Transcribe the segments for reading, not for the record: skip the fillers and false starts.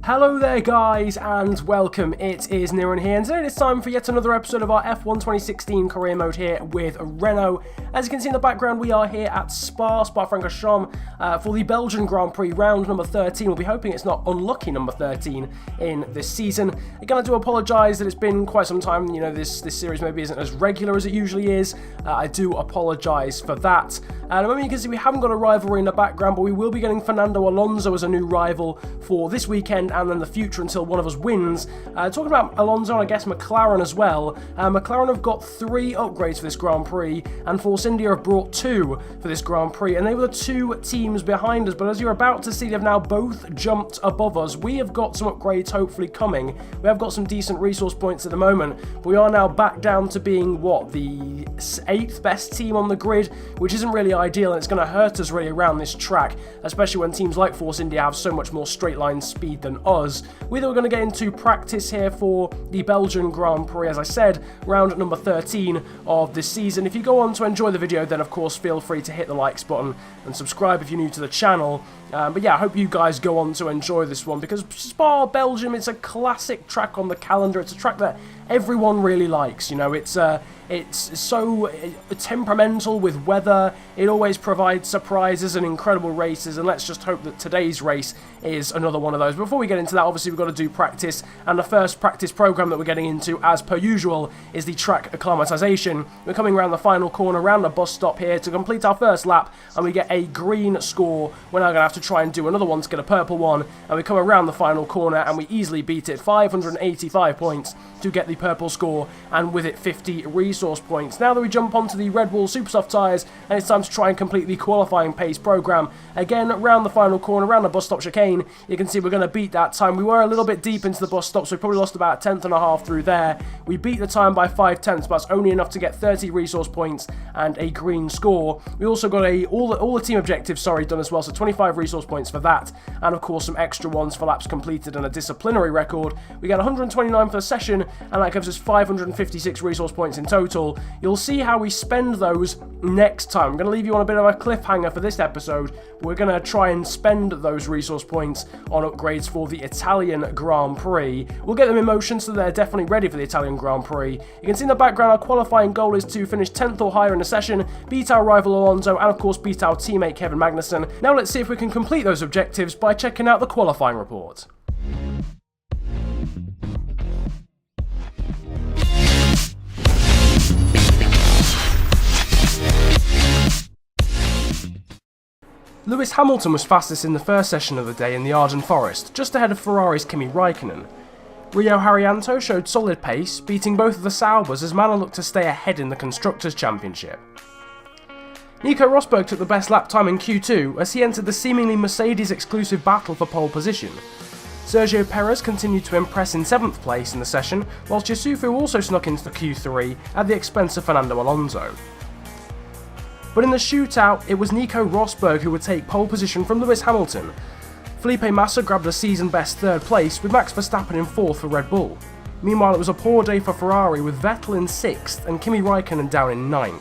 Hello there guys and welcome, it is Niren here and today it's time for yet another episode of our F1 2016 career mode here with Renault. As you can see in the background we are here at Spa-Francochamps for the Belgian Grand Prix round number 13. We'll be hoping it's not unlucky number 13 in this season. Again, I do apologise that it's been quite some time, you know, this series maybe isn't as regular as it usually is. I do apologise for that. At the moment you can see we haven't got a rivalry in the background, but we will be getting Fernando Alonso as a new rival for this weekend and then the future until one of us wins. Talking about Alonso and I guess McLaren as well, McLaren have got 3 upgrades for this Grand Prix and Force India have brought 2 for this Grand Prix, and they were the 2 teams behind us, but as you're about to see they've now both jumped above us. We have got some upgrades hopefully coming. We have got some decent resource points at the moment, but we are now back down to being what, the 8th best team on the grid, which isn't really ideal and it's going to hurt us really around this track, especially when teams like Force India have so much more straight line speed than us. We're going to get into practice here for the Belgian Grand Prix, as I said, round number 13 of this season. If you go on to enjoy the video, then of course feel free to hit the likes button and subscribe if you're new to the channel. But yeah, I hope you guys go on to enjoy this one because Spa, Belgium, it's a classic track on the calendar. It's a track that everyone really likes, you know, it's so temperamental with weather. It always provides surprises and incredible races, and let's just hope that today's race is another one of those. Before we get into that, obviously we've got to do practice, and the first practice program that we're getting into, as per usual, is the track acclimatization. We're coming around the final corner, around the bus stop here to complete our first lap, and we get a green score. We're now going to have to try and do another one to get a purple one, and we come around the final corner and we easily beat it. 585 points to get the purple score, and with it 50 resource points. Now that we jump onto the Red Bull Super Soft tyres, and it's time to try and complete the qualifying pace program. Again, around the final corner, around the bus stop chicane, you can see we're going to beat that time. We were a little bit deep into the bus stop, so we probably lost about a 10th through there. We beat the time by 5 tenths, but that's only enough to get 30 resource points and a green score. We also got all the team objectives, done as well, so 25 resource points for that, and of course some extra ones for laps completed and a disciplinary record. We get 129 for the session, and that gives us 556 resource points in total. You'll see how we spend those next time. I'm going to leave you on a bit of a cliffhanger for this episode. We're going to try and spend those resource points on upgrades for the Italian Grand Prix. We'll get them in motion so they're definitely ready for the Italian Grand Prix. You can see in the background our qualifying goal is to finish 10th or higher in the session, beat our rival Alonso, and of course beat our teammate Kevin Magnussen. Now let's see if we can complete those objectives by checking out the qualifying report. Lewis Hamilton was fastest in the first session of the day in the Arden Forest, just ahead of Ferrari's Kimi Raikkonen. Rio Haryanto showed solid pace, beating both of the Saubers as Manor looked to stay ahead in the Constructors' Championship. Nico Rosberg took the best lap time in Q2 as he entered the seemingly Mercedes-exclusive battle for pole position. Sergio Perez continued to impress in 7th place in the session, whilst Yusufu also snuck into the Q3 at the expense of Fernando Alonso. But in the shootout, it was Nico Rosberg who would take pole position from Lewis Hamilton. Felipe Massa grabbed a season-best 3rd place, with Max Verstappen in 4th for Red Bull. Meanwhile, it was a poor day for Ferrari, with Vettel in 6th and Kimi Raikkonen down in 9th.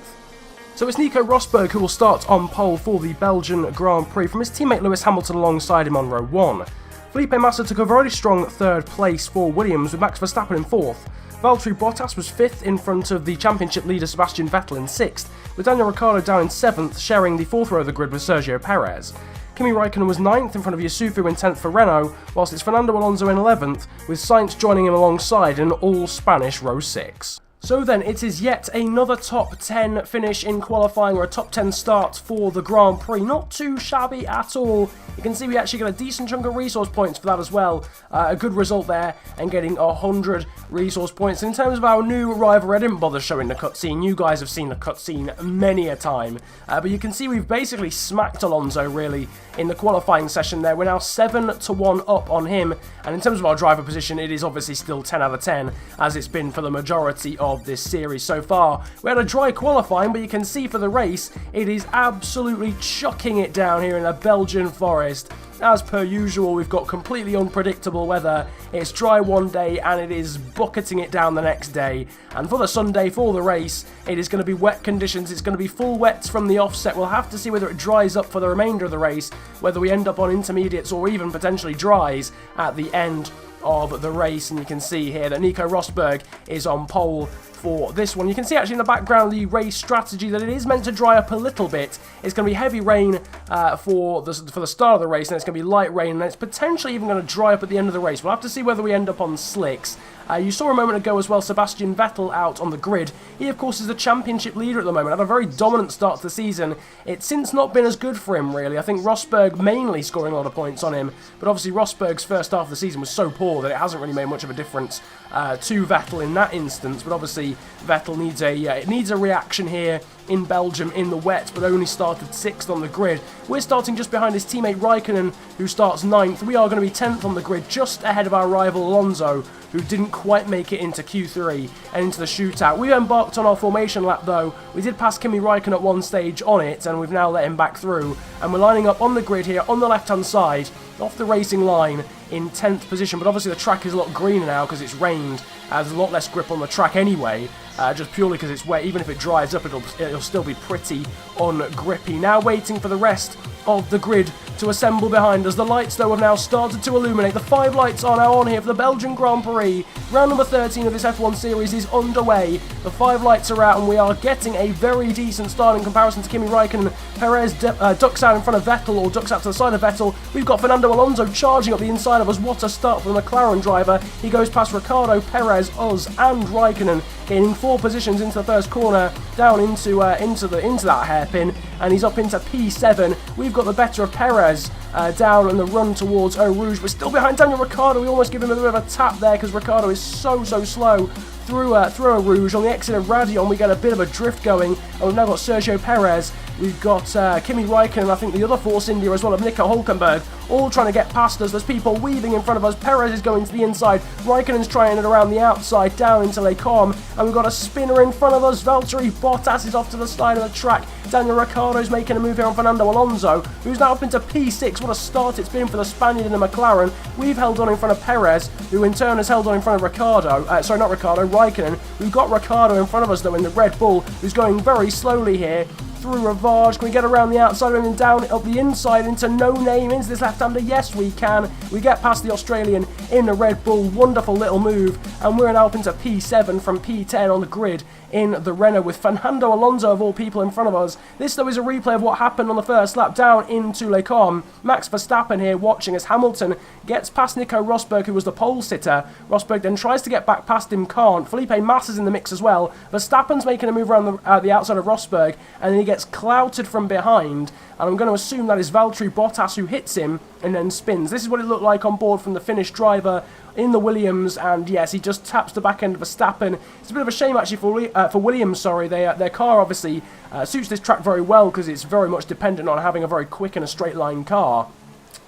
So it's Nico Rosberg who will start on pole for the Belgian Grand Prix from his teammate Lewis Hamilton alongside him on row 1. Felipe Massa took a very strong 3rd place for Williams, with Max Verstappen in 4th. Valtteri Bottas was 5th in front of the championship leader Sebastian Vettel in 6th, with Daniel Ricciardo down in 7th, sharing the 4th row of the grid with Sergio Perez. Kimi Raikkonen was 9th in front of Yusufu in 10th for Renault, whilst it's Fernando Alonso in 11th, with Sainz joining him alongside in an all-Spanish row 6. So then, it is yet another top 10 finish in qualifying, or a top 10 start for the Grand Prix. Not too shabby at all. You can see we actually get a decent chunk of resource points for that as well. A good result there, and getting 100 resource points. In terms of our new rival, I didn't bother showing the cutscene. You guys have seen the cutscene many a time. But you can see we've basically smacked Alonso, really, in the qualifying session there. We're now 7-1 up on him. And in terms of our driver position, it is obviously still 10 out of 10, as it's been for the majority of this series so far. We had a dry qualifying, but you can see for the race, it is absolutely chucking it down here in the Belgian forest. as per usual, we've got completely unpredictable weather. It's dry one day and it is bucketing it down the next day. And for the Sunday, for the race, it is going to be wet conditions. It's going to be full wets from the offset. We'll have to see whether it dries up for the remainder of the race, whether we end up on intermediates or even potentially dries at the end of the race. And you can see here that Nico Rosberg is on pole for this one. You can see actually in the background the race strategy that it is meant to dry up a little bit. It's going to be heavy rain for the start of the race, and it's going to be light rain, and it's potentially even going to dry up at the end of the race. We'll have to see whether we end up on slicks. You saw a moment ago as well Sebastian Vettel out on the grid. He of course is the championship leader at the moment, had a very dominant start to the season. It's since not been as good for him really. I think Rosberg mainly scoring a lot of points on him, but obviously Rosberg's first half of the season was so poor that it hasn't really made much of a difference to Vettel in that instance. But obviously Vettel needs a reaction here in Belgium in the wet, but only started 6th on the grid. We're starting just behind his teammate Raikkonen, who starts 9th. We are going to be 10th on the grid, just ahead of our rival Alonso, who didn't quite make it into Q3 and into the shootout. We embarked on our formation lap though. We did pass Kimi Raikkonen at one stage on it, and we've now let him back through. And we're lining up on the grid here on the left-hand side, off the racing line in 10th position. But obviously the track is a lot greener now because it's rained. There's a lot less grip on the track anyway, just purely because it's wet. Even if it dries up, it'll still be pretty ungrippy. Now waiting for the rest of the grid to assemble behind us. The lights, though, have now started to illuminate. The 5 lights are now on here for the Belgian Grand Prix. Round number 13 of this F1 series is underway. The 5 lights are out, and we are getting a very decent start in comparison to Kimi Raikkonen. Perez ducks out in front of Vettel, or ducks out to the side of Vettel. We've got Fernando Alonso charging up the inside of us. What a start for the McLaren driver. He goes past Ricciardo, Perez, us, and Raikkonen, gaining 4 positions into the first corner, down into that hairpin, and he's up into P7. We've got the better of Perez down on the run towards Eau Rouge. We're still behind Daniel Ricciardo. We almost give him a bit of a tap there because Ricciardo is so slow through Eau Rouge. On the exit of Radion, we get a bit of a drift going, and we've now got Sergio Perez. We've got Kimi Raikkonen, and I think the other Force India as well of Nico Hülkenberg, all trying to get past us. There's people weaving in front of us. Perez is going to the inside. Raikkonen's trying it around the outside, down into Les Combes, and we've got a spinner in front of us. Valtteri Bottas is off to the side of the track. Daniel Ricciardo's making a move here on Fernando Alonso, who's now up into P6. What a start it's been for the Spaniard in the McLaren. We've held on in front of Perez, who in turn has held on in front of Raikkonen. We've got Ricciardo in front of us, though, in the Red Bull, who's going very slowly here through Ravage. Can we get around the outside of him and down up the inside into No Name, into this left-hander? Yes, we can. We get past the Australian in the Red Bull. Wonderful little move, and we're now up into P7 from P10 on the grid in the Renault, with Fernando Alonso of all people in front of us. This, though, is a replay of what happened on the first lap down into Les Combes. Max Verstappen here watching as Hamilton gets past Nico Rosberg, who was the pole sitter. Rosberg then tries to get back past him, can't. Felipe Massa's in the mix as well. Verstappen's making a move around the outside of Rosberg, and then he gets clouted from behind, and I'm going to assume that is Valtteri Bottas who hits him and then spins. This is what it looked like on board from the Finnish driver in the Williams, and yes, he just taps the back end of Verstappen. It's a bit of a shame actually for Williams. Their car obviously suits this track very well because it's very much dependent on having a very quick and a straight line car,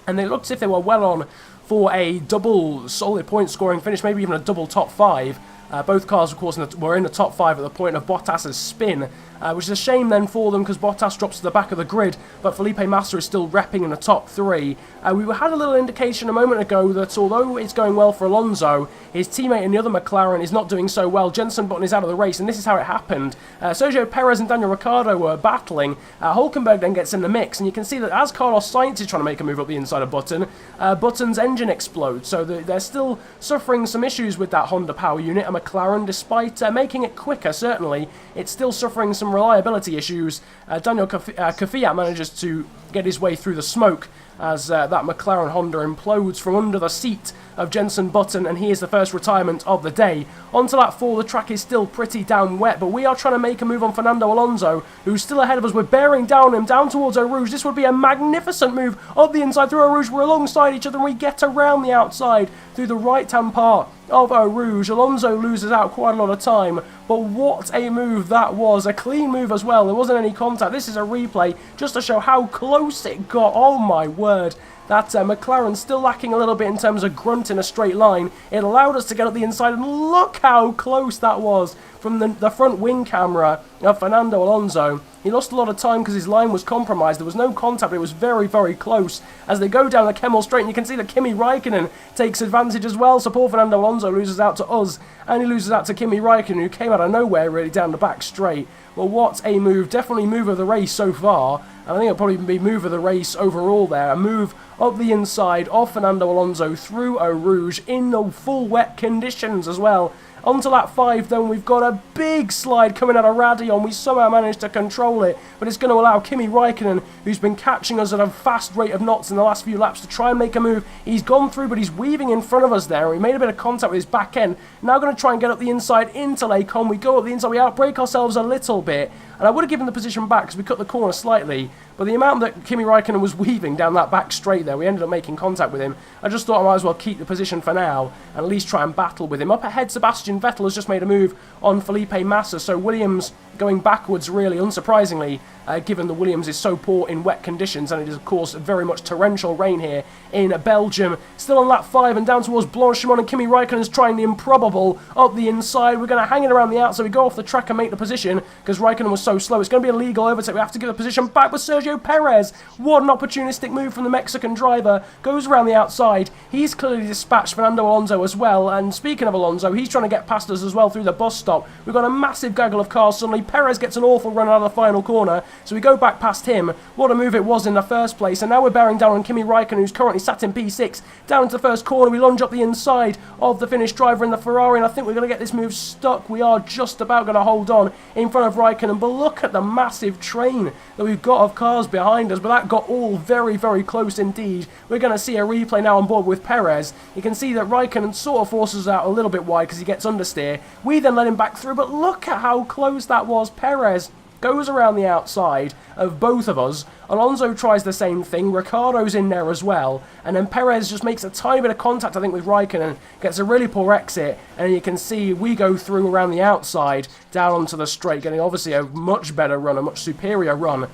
and they looked as if they were well on for a double solid point scoring finish, maybe even a double top 5. Both cars, of course, were in the top 5 at the point of Bottas's spin, which is a shame then for them because Bottas drops to the back of the grid, but Felipe Massa is still repping in the top 3. We had a little indication a moment ago that although it's going well for Alonso, his teammate in the other McLaren is not doing so well. Jenson Button is out of the race, and this is how it happened. Sergio Perez and Daniel Ricciardo were battling. Hülkenberg then gets in the mix, and you can see that as Carlos Sainz is trying to make a move up the inside of Button, Button's engine explodes, so they're still suffering some issues with that Honda power unit. A McLaren, despite making it quicker, certainly, it's still suffering some reliability issues. Daniel Kvyat manages to get his way through the smoke as that McLaren Honda implodes from under the seat of Jenson Button, and he is the first retirement of the day. Onto lap 4, the track is still pretty damn wet, but we are trying to make a move on Fernando Alonso, who's still ahead of us. We're bearing down him, down towards Eau Rouge. This would be a magnificent move up the inside through Eau Rouge. We're alongside each other, and we get around the outside through the right-hand part of Eau Rouge. Alonso loses out quite a lot of time, but what a move that was. A clean move as well. There wasn't any contact. This is a replay just to show how close it got. Oh my word. That McLaren still lacking a little bit in terms of grunt in a straight line. It allowed us to get up the inside, and look how close that was from the front wing camera of Fernando Alonso. He lost a lot of time because his line was compromised. There was no contact, but it was very, very close. As they go down the Kemmel straight, and you can see that Kimi Raikkonen takes advantage as well. So poor Fernando Alonso loses out to us, and he loses out to Kimi Raikkonen, who came out of nowhere really down the back straight. Well, what a move. Definitely move of the race so far. And I think it'll probably be move of the race overall there. A move up the inside of Fernando Alonso through Eau Rouge in the full wet conditions as well. Onto lap 5 then, we've got a big slide coming out of Radion. We somehow managed to control it, but it's going to allow Kimi Raikkonen, who's been catching us at a fast rate of knots in the last few laps, to try and make a move. He's gone through, but he's weaving in front of us there. We made a bit of contact with his back end. Now going to try and get up the inside into Lecon. We go up the inside, we outbrake ourselves a little bit, and I would have given the position back because we cut the corner slightly, but the amount that Kimi Raikkonen was weaving down that back straight there, we ended up making contact with him. I just thought I might as well keep the position for now and at least try and battle with him. Up ahead, Sebastian Vettel has just made a move on Felipe Massa, so Williams going backwards really, unsurprisingly, given the Williams is so poor in wet conditions, and it is of course very much torrential rain here in Belgium. Still on lap 5 and down towards Blanchimont, and Kimi Raikkonen's trying the improbable up the inside. We're going to hang it around the outside. We go off the track and make the position because Raikkonen was so slow. It's going to be a legal overtake. We have to give the position back with Sergio Perez. What an opportunistic move from the Mexican driver. Goes around the outside. He's clearly dispatched Fernando Alonso as well, and speaking of Alonso, he's trying to get past us as well through the bus stop. We've got a massive gaggle of cars. Suddenly Perez gets an awful run out of the final corner, so we go back past him. What a move it was in the first place, and now we're bearing down on Kimi Raikkonen, who's currently sat in P6, down into the first corner. We lunge up the inside of the Finnish driver in the Ferrari, and I think we're going to get this move stuck. We are just about going to hold on in front of Raikkonen, but look at the massive train that we've got of cars behind us, but that got all very, very close indeed. We're going to see a replay now on board with Perez. You can see that Raikkonen sort of forces us out a little bit wide because he gets understeer. We then let him back through, but look at how close that was. Perez goes around the outside of both of us. Alonso tries the same thing. Ricciardo's in there as well. And then Perez just makes a tiny bit of contact, I think, with Raikkonen. Gets a really poor exit. And you can see we go through around the outside, down onto the straight, getting obviously a much better run, a much superior run.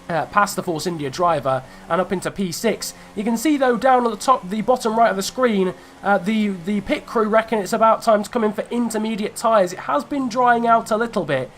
Past the Force India driver and up into P6. You can see though down at the top, the bottom right of the screen, the pit crew reckon it's about time to come in for intermediate tyres. It has been drying out a little bit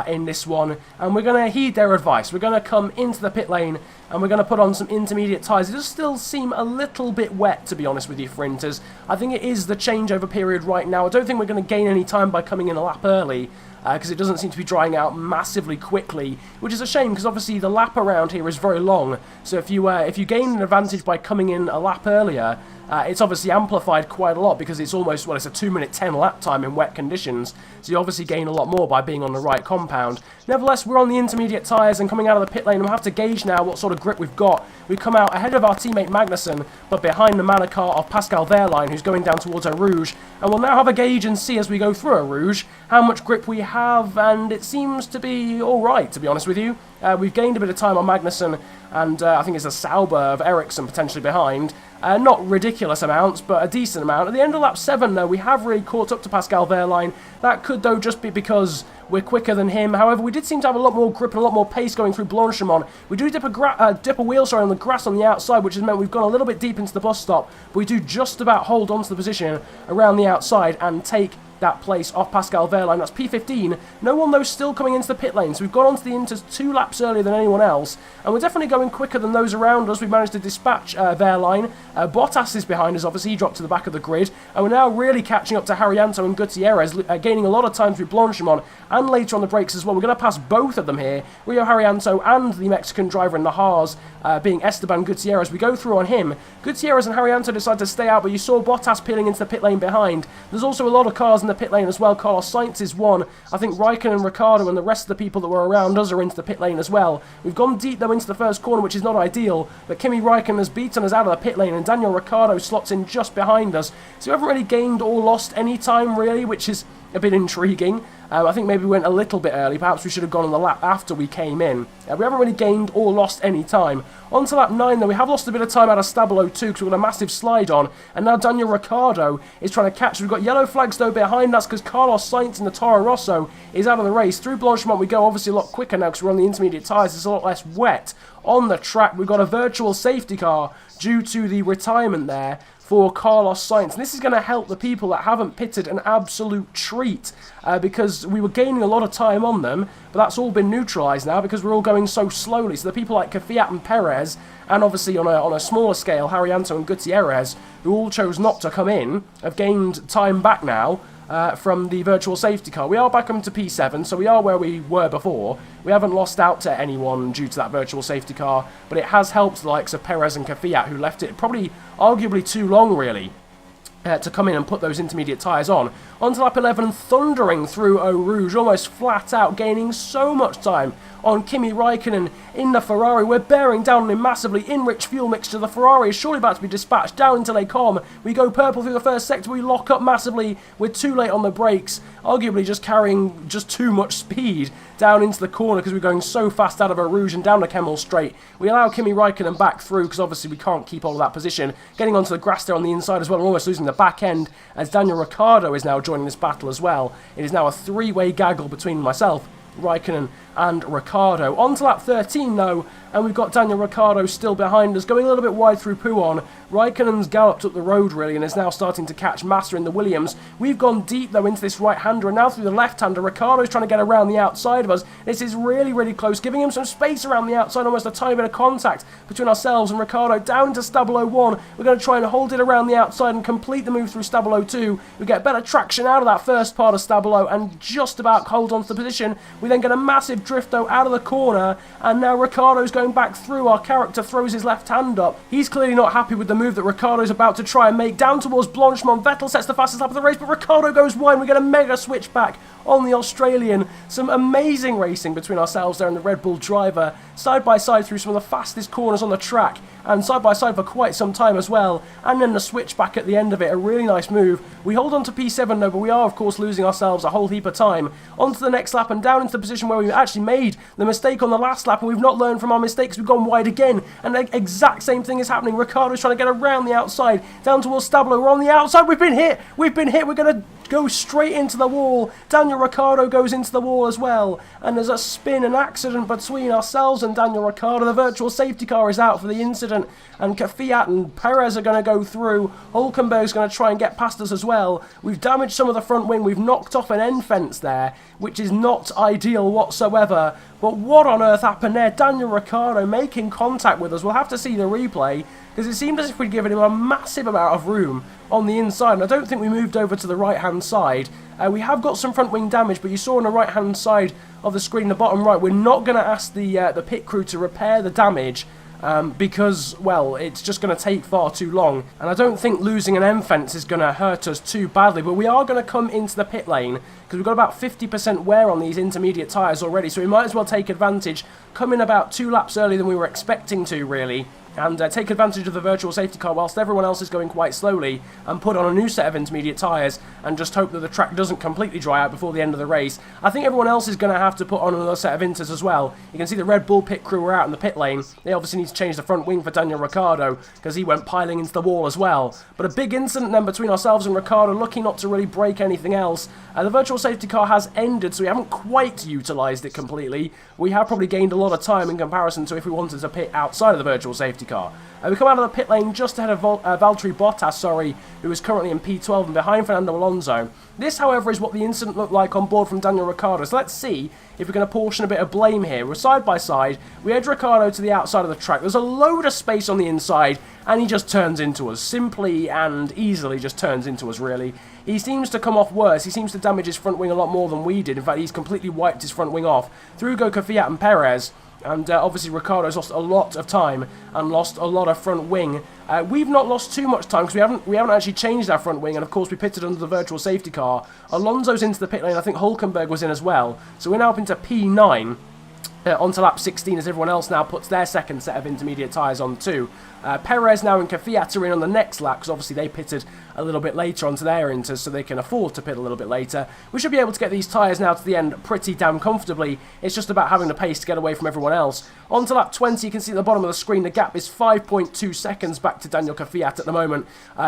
in this one, and we're going to heed their advice. We're going to come into the pit lane and we're going to put on some intermediate tyres. It does still seem a little bit wet, to be honest with you, Frinters. I think it is the changeover period right now. I don't think we're going to gain any time by coming in a lap early, because it doesn't seem to be drying out massively quickly, which is a shame because obviously the lap around here is very long. So if you gain an advantage by coming in a lap earlier, it's obviously amplified quite a lot because it's almost, well, it's a 2-minute 10 lap time in wet conditions. So you obviously gain a lot more by being on the right compound. Nevertheless, we're on the intermediate tyres and coming out of the pit lane, and we'll have to gauge now what sort of grip we've got. We come out ahead of our teammate Magnussen, but behind the Manor car of Pascal Wehrlein, who's going down towards Eau Rouge. And we'll now have a gauge and see as we go through Eau Rouge how much grip we have, and it seems to be alright, to be honest with you. We've gained a bit of time on Magnussen, and I think it's a Sauber of Ericsson potentially behind. Not ridiculous amounts, but a decent amount. At the end of lap 7, though, we have really caught up to Pascal Wehrlein. That could, though, just be because we're quicker than him. However, we did seem to have a lot more grip and a lot more pace going through Blanchimont. We do dip a wheel on the grass on the outside, which has meant we've gone a little bit deep into the bus stop. But we do just about hold on to the position around the outside and take that place off Pascal Wehrlein. That's P15. No one, though, still coming into the pit lane, so we've gone onto the Inters 2 laps earlier than anyone else, and we're definitely going quicker than those around us. We've managed to dispatch Wehrlein. Bottas is behind us, obviously. He dropped to the back of the grid, and we're now really catching up to Haryanto and Gutierrez, gaining a lot of time through Blanchimont, and later on the brakes as well. We're going to pass both of them here, Rio Haryanto and the Mexican driver in the Haas, being Esteban Gutierrez. We go through on him. Gutierrez and Haryanto decide to stay out, but you saw Bottas peeling into the pit lane behind. There's also a lot of cars in the pit lane as well. Carlos Sainz is one. I think Raikkonen, Ricciardo and the rest of the people that were around us are into the pit lane as well. We've gone deep though into the first corner, which is not ideal, but Kimi Raikkonen has beaten us out of the pit lane and Daniel Ricciardo slots in just behind us. So we haven't really gained or lost any time really, which is a bit intriguing. I think maybe we went a little bit early. Perhaps we should have gone on the lap after we came in. We haven't really gained or lost any time. On to lap 9, though, we have lost a bit of time out of Stabilo too, because we've got a massive slide on. And now Daniel Ricciardo is trying to catch. We've got yellow flags, though, behind us, because Carlos Sainz in the Toro Rosso is out of the race. Through Blanchimont, we go obviously a lot quicker now, because we're on the intermediate tyres. It's a lot less wet on the track. We've got a virtual safety car due to the retirement there for Carlos Sainz. And this is going to help the people that haven't pitted an absolute treat because we were gaining a lot of time on them, but that's all been neutralised now because we're all going so slowly. So the people like Kvyat and Perez, and obviously on a smaller scale, Haryanto and Gutierrez, who all chose not to come in, have gained time back now from the virtual safety car. We are back up to P7, so we are where we were before. We haven't lost out to anyone due to that virtual safety car, but it has helped the likes of Perez and Kvyat, who left it probably arguably too long, really, to come in and put those intermediate tyres on. Onto lap 11, thundering through Eau Rouge, almost flat out, gaining so much time on Kimi Raikkonen in the Ferrari. We're bearing down on him massively. In rich fuel mixture, the Ferrari is surely about to be dispatched down into Les Combes. We go purple through the first sector, we lock up massively. We're too late on the brakes, arguably just carrying just too much speed down into the corner because we're going so fast out of Eau Rouge and down the Kemmel Straight. We allow Kimi Raikkonen back through because obviously we can't keep hold of that position. Getting onto the grass there on the inside as well, and almost losing the back end as Daniel Ricciardo is now joining this battle as well. It is now a three-way gaggle between myself, Raikkonen and Ricciardo. On to lap 13 though, and we've got Daniel Ricciardo still behind us, going a little bit wide through Pouhon. Raikkonen's galloped up the road really and is now starting to catch Massa in the Williams. We've gone deep though into this right-hander and now through the left-hander. Ricciardo's trying to get around the outside of us. This is really, really close, giving him some space around the outside, almost a tiny bit of contact between ourselves and Ricciardo. Down into Stabilo 1. We're going to try and hold it around the outside and complete the move through Stabilo 2. We get better traction out of that first part of Stabilo and just about hold on to the position. We then get a massive drift though out of the corner, and now Ricciardo's going back through. Our character throws his left hand up. He's clearly not happy with the move that Ricciardo's about to try and make. Down towards Blanchemont. Vettel sets the fastest lap of the race, but Ricciardo goes wide. We get a mega switchback on the Australian. Some amazing racing between ourselves there and the Red Bull driver, side by side through some of the fastest corners on the track, and side by side for quite some time as well. And then the switchback at the end of it, a really nice move. We hold on to P7 though, but we are of course losing ourselves a whole heap of time. On to the next lap and down into the position where we actually made the mistake on the last lap, and we've not learned from our mistakes. We've gone wide again, and the exact same thing is happening. Ricciardo's trying to get around the outside, down towards Stabilo. We're on the outside. We've been hit. We're going to go straight into the wall. Daniel Ricciardo goes into the wall as well, and there's a spin, an accident between ourselves and Daniel Ricciardo. The virtual safety car is out for the incident, and Kvyat and Perez are going to go through. Hülkenberg's going to try and get past us as well. We've damaged some of the front wing. We've knocked off an end fence there, which is not ideal whatsoever. But what on earth happened there? Daniel Ricciardo making contact with us. We'll have to see the replay, because it seemed as if we'd given him a massive amount of room on the inside, and I don't think we moved over to the right-hand side. We have got some front wing damage, but you saw on the right-hand side of the screen, the bottom right, we're not going to ask the pit crew to repair the damage, because, well, it's just going to take far too long, and I don't think losing an end fence is going to hurt us too badly. But we are going to come into the pit lane because we've got about 50% wear on these intermediate tyres already, so we might as well take advantage, come in about 2 laps earlier than we were expecting to, really, and take advantage of the virtual safety car whilst everyone else is going quite slowly, and put on a new set of intermediate tyres and just hope that the track doesn't completely dry out before the end of the race. I think everyone else is going to have to put on another set of inters as well. You can see the Red Bull pit crew are out in the pit lane. They obviously need to change the front wing for Daniel Ricciardo because he went piling into the wall as well. But a big incident then between ourselves and Ricciardo, lucky not to really break anything else. The virtual safety car has ended, so we haven't quite utilised it completely. We have probably gained a lot of time in comparison to if we wanted to pit outside of the virtual safety car. We come out of the pit lane just ahead of Valtteri Bottas, who is currently in P12 and behind Fernando Alonso. This, however, is what the incident looked like on board from Daniel Ricciardo. So let's see if we can apportion a bit of blame here. We're side by side. We edge Ricciardo to the outside of the track. There's a load of space on the inside, and he just turns into us. Simply and easily just turns into us, really. He seems to come off worse. He seems to damage his front wing a lot more than we did. In fact, he's completely wiped his front wing off. Through go Kvyat and Perez. And obviously Ricciardo's lost a lot of time and lost a lot of front wing. We've not lost too much time because we haven't actually changed our front wing, and of course we pitted under the virtual safety car. Alonso's into the pit lane. I think Hülkenberg was in as well. So we're now up into P9. Onto lap 16 as everyone else now puts their second set of intermediate tyres on too. Perez now and Kvyat are in on the next lap because obviously they pitted a little bit later onto their inters, so they can afford to pit a little bit later. We should be able to get these tyres now to the end pretty damn comfortably. It's just about having the pace to get away from everyone else. Onto lap 20, you can see at the bottom of the screen the gap is 5.2 seconds back to Daniel Kvyat at the moment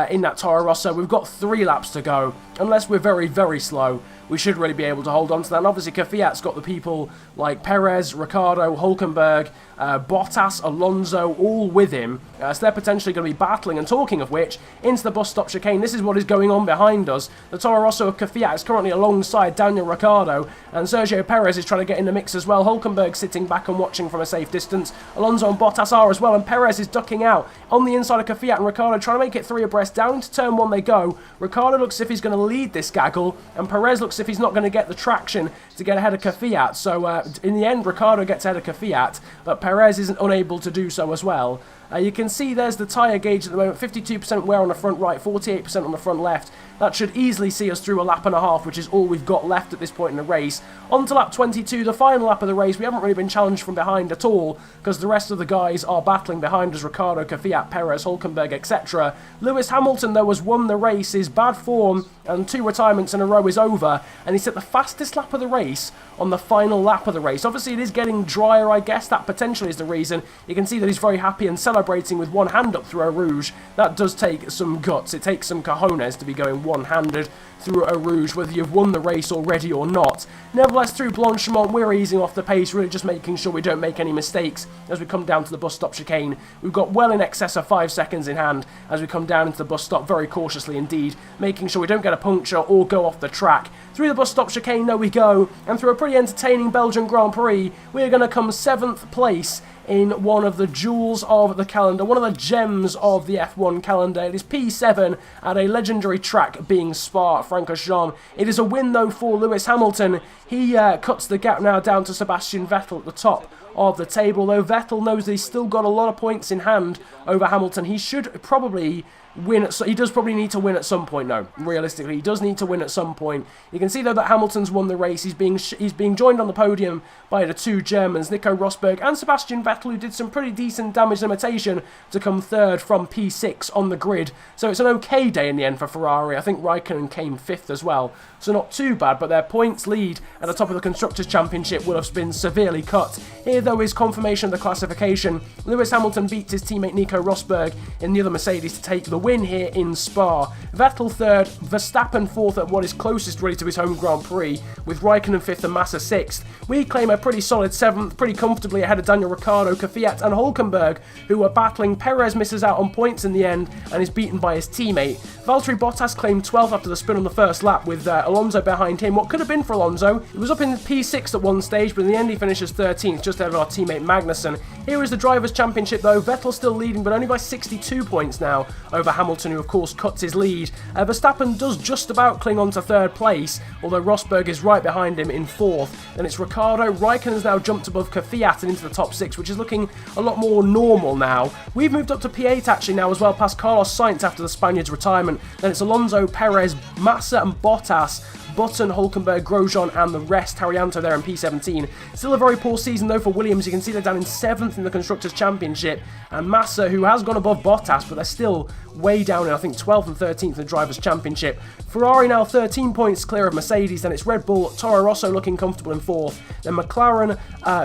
in that Toro Rosso. We've got 3 laps to go. Unless we're very, very slow, we should really be able to hold on to that. And obviously Kvyat's got the people like Perez, Ricciardo, Hülkenberg, Bottas, Alonso, all with him. So they're potentially going to be battling, and talking of which, into the bus stop chicane, this is what is going on behind us. The Toro Rosso of Kvyat is currently alongside Daniel Ricciardo, and Sergio Perez is trying to get in the mix as well. Hülkenberg sitting back and watching from a safe distance. Alonso and Bottas are as well, and Perez is ducking out on the inside of Kvyat, and Ricciardo trying to make it 3 abreast. Down into turn 1 they go. Ricciardo looks as if he's going to lead this gaggle, and Perez looks as if he's not going to get the traction to get ahead of Kvyat. So in the end, Ricciardo gets ahead of Kvyat, but Perez isn't unable to do so as well. You can see there's the tyre gauge at the moment, 52% wear on the front right, 48% on the front left. That should easily see us through a lap and a half, which is all we've got left at this point in the race. On to lap 22, the final lap of the race. We haven't really been challenged from behind at all, because the rest of the guys are battling behind us: Ricciardo, Kvyat, Perez, Hülkenberg, etc. Lewis Hamilton, though, has won the race. His bad form and 2 retirements in a row is over, and he's at the fastest lap of the race on the final lap of the race. Obviously, it is getting drier, I guess. That potentially is the reason. You can see that he's very happy and celebrating with one hand up through Eau Rouge. That does take some guts. It takes some cojones to be going one-handed through Eau Rouge, whether you've won the race already or not. Nevertheless, through Blanchimont, we're easing off the pace, really just making sure we don't make any mistakes as we come down to the bus stop chicane. We've got well in excess of 5 seconds in hand as we come down into the bus stop, very cautiously indeed, making sure we don't get a puncture or go off the track. Through the bus stop chicane, there we go, and through a pretty entertaining Belgian Grand Prix, we're going to come 7th place in one of the jewels of the calendar, one of the gems of the F1 calendar. It is P7 at a legendary track being Spa-Francochamps. It is a win, though, for Lewis Hamilton. He cuts the gap now down to Sebastian Vettel at the top of the table, though Vettel knows that he's still got a lot of points in hand over Hamilton. He should probably win. He does probably need to win at some point, though. Realistically, he does need to win at some point. You can see, though, that Hamilton's won the race. He's being joined on the podium by the 2 Germans, Nico Rosberg and Sebastian Vettel, who did some pretty decent damage limitation to come 3rd from P6 on the grid. So it's an okay day in the end for Ferrari. I think Raikkonen came 5th as well, so not too bad, but their points lead at the top of the Constructors' Championship will have been severely cut. Here, though, is confirmation of the classification. Lewis Hamilton beats his teammate Nico Rosberg in the other Mercedes to take the win here in Spa. Vettel 3rd, Verstappen 4th at what is closest really to his home Grand Prix, with Raikkonen 5th and Massa 6th. We claim a pretty solid 7th, pretty comfortably ahead of Daniel Ricciardo, Kvyat and Hülkenberg, who were battling. Perez misses out on points in the end and is beaten by his teammate. Valtteri Bottas claimed 12th after the spin on the first lap, with Alonso behind him. What could have been for Alonso? He was up in P6 at one stage, but in the end he finishes 13th, just ahead of our teammate Magnussen. Here is the Drivers' Championship, though. Vettel still leading, but only by 62 points now over Hamilton, who of course cuts his lead. Verstappen does just about cling on to 3rd place, although Rosberg is right behind him in 4th. Then it's Ricciardo. Raikkonen's now jumped above Kvyat and into the top 6, which is looking a lot more normal now. We've moved up to P8 actually now as well, past Carlos Sainz after the Spaniard's retirement. Then it's Alonso, Perez, Massa and Bottas, Button, Hülkenberg, Grosjean and the rest. Haryanto there in P17. Still a very poor season, though, for Williams. You can see they're down in 7th in the Constructors' Championship, and Massa, who has gone above Bottas, but they're still way down in, I think, 12th and 13th in the Drivers' Championship. Ferrari now 13 points clear of Mercedes. Then it's Red Bull, Toro Rosso looking comfortable in 4th. Then McLaren,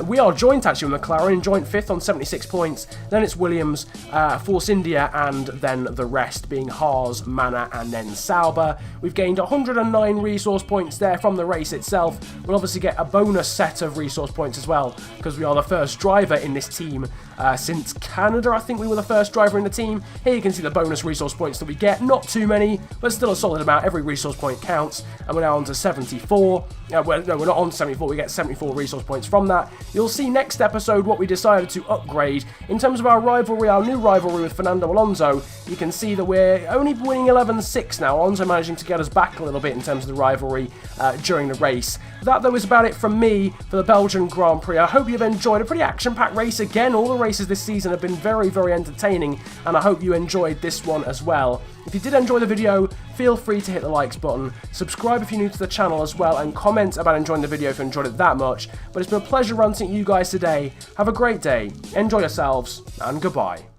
we are joint actually with McLaren, joint 5th on 76 points. Then it's Williams, Force India, and then the rest being Haas, Manor, and then Sauber. We've gained 109 resource points there from the race itself. We'll obviously get a bonus set of resource points as well, because we are the first driver in this team since Canada. I think we were the first driver in the team. Here you can see the bonus resource points that we get. Not too many, but still a solid amount. Every resource point counts, and we're now on to 74. Well, no, we're not on 74. We get 74 resource points from that. You'll see next episode what we decided to upgrade. In terms of our rivalry, our new rivalry with Fernando Alonso, you can see that we're only winning 11-6 now. Alonso managing to get us back a little bit in terms of the rivalry during the race. That, though, is about it from me for the Belgian Grand Prix. I hope you've enjoyed a pretty action-packed race again. All the races this season have been very, very entertaining, and I hope you enjoyed this one as well. If you did enjoy the video, feel free to hit the likes button, subscribe if you're new to the channel as well, and comment about enjoying the video if you enjoyed it that much. But it's been a pleasure ranting at you guys today. Have a great day, enjoy yourselves, and goodbye.